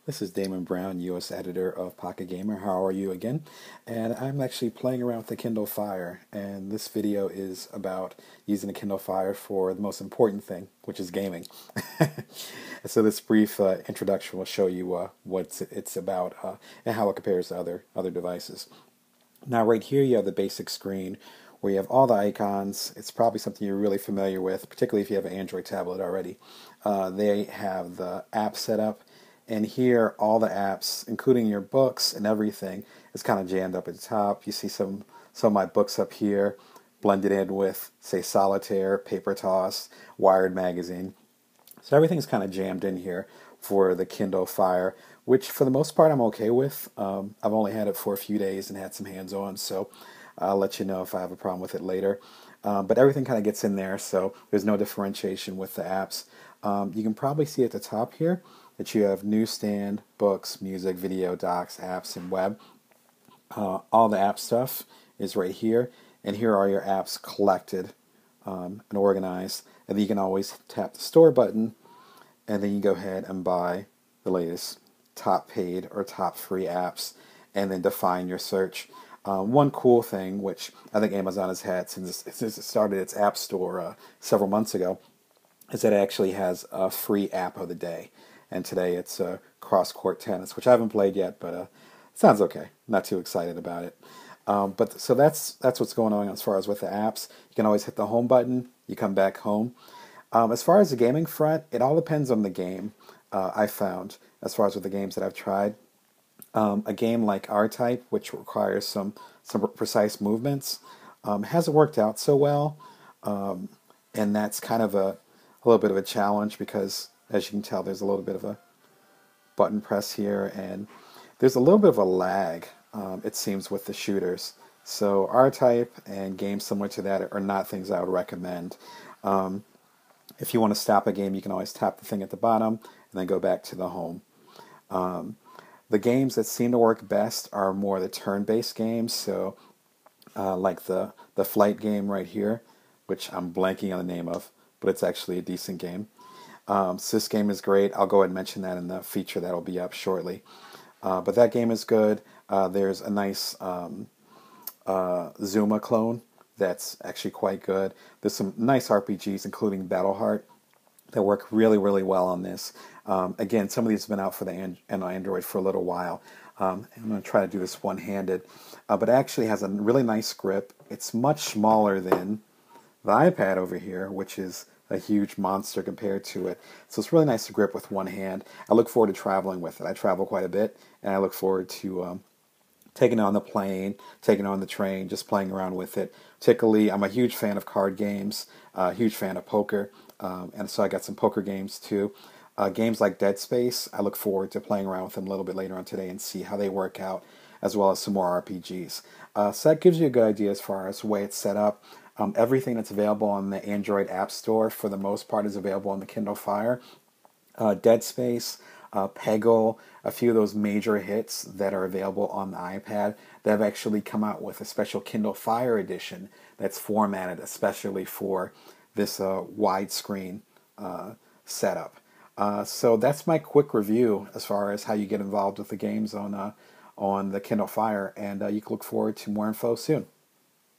This is Damon Brown, U.S. editor of Pocket Gamer. How are you again? And I'm actually playing around with the Kindle Fire, and this video is about using the Kindle Fire for the most important thing, which is gaming. So this brief introduction will show you what it's about and how it compares to other devices. Now right here you have the basic screen where you have all the icons. It's probably something you're really familiar with, particularly if you have an Android tablet already. They have the app set up, and here all the apps, including your books and everything, is kind of jammed up at the top. You see some of my books up here blended in with, say, Solitaire, Paper Toss, Wired Magazine. So everything's kind of jammed in here for the Kindle Fire, which for the most part I'm okay with. I've only had it for a few days and had some hands-on, so I'll let you know if I have a problem with it later. But everything kind of gets in there, so there's no differentiation with the apps. You can probably see at the top here that you have newsstand, books, music, video, docs, apps, and web. All the app stuff is right here, and here are your apps collected and organized. And then you can always tap the store button, and then you go ahead and buy the latest top paid or top free apps, and then define your search. One cool thing, which I think Amazon has had since it started its app store several months ago, is that it actually has a free app of the day. And today it's cross-court tennis, which I haven't played yet, but it sounds okay. Not too excited about it. But so that's what's going on as far as with the apps. You can always hit the home button. You come back home. As far as the gaming front, it all depends on the game. I found as far as with the games that I've tried. A game like R-Type, which requires some precise movements, hasn't worked out so well, and that's kind of a little bit of a challenge because, as you can tell, there's a little bit of a button press here, and there's a little bit of a lag, it seems, with the shooters. So R-Type and games similar to that are not things I would recommend. If you want to stop a game, you can always tap the thing at the bottom and then go back to the home. The games that seem to work best are more the turn-based games, so like the flight game right here, which I'm blanking on the name of, but it's actually a decent game. So this game is great. I'll go ahead and mention that in the feature that will be up shortly. But that game is good. There's a nice Zuma clone that's actually quite good. There's some nice RPGs, including Battleheart, that work really, really well on this. Again, some of these have been out for the Android for a little while. I'm going to try to do this one-handed, but it actually has a really nice grip. It's much smaller than the iPad over here, which is a huge monster compared to it. So it's really nice to grip with one hand. I look forward to traveling with it. I travel quite a bit, and I look forward to taking it on the plane, taking it on the train, just playing around with it. Particularly, I'm a huge fan of card games, huge fan of poker, and so I got some poker games too. Games like Dead Space, I look forward to playing around with them a little bit later on today and see how they work out, as well as some more RPGs. So that gives you a good idea as far as the way it's set up. Everything that's available on the Android App Store, for the most part, is available on the Kindle Fire. Dead Space, Peggle, a few of those major hits that are available on the iPad that have actually come out with a special Kindle Fire edition that's formatted especially for this widescreen setup. So that's my quick review as far as how you get involved with the games on the Kindle Fire, and you can look forward to more info soon.